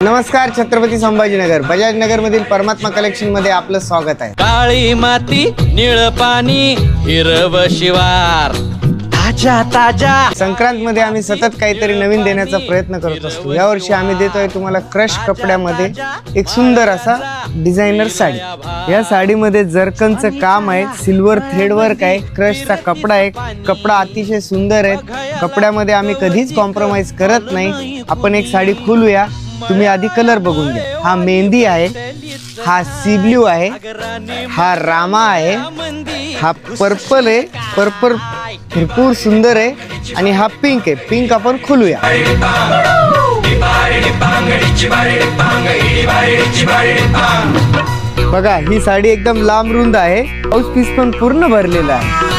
नमस्कार, छत्रपती संभाजीनगर बजाज नगर मधील परमात्मा कलेक्शन मध्ये आपलं स्वागत आहे। काळी माती निळ पाणी हिरव शिवार ताजा ताजा। संक्रांत मध्ये आम्ही सतत काहीतरी नवीन देण्याचा प्रयत्न करत असतो। या वर्षी आम्ही देतोय तुम्हाला क्रश कपड्यामध्ये एक सुंदर असा डिझायनर साडी। या साडीमध्ये जरकनचं काम आहे, सिल्वर थ्रेड वर्क आहे, क्रशचा कपडा आहे। कपडा अतिशय सुंदर आहे। कपड्यामध्ये आम्ही कधीच कॉम्प्रोमाइज करत नाही। आपण एक साडी खोलूया, तुम्ही आधी कलर बघून घ्या। हा मेहंदी आहे, हा सी ब्लू आहे, हा रामा आहे, हा पर्पल आहे, पर्पल भरपूर सुंदर आहे आणि हा पिंक आहे। पिंक आपण खोलूया। बघा, ही साडी एकदम लांब रुंद आहे, ब्लाउज पीस पण पूर्ण भरलेला आहे।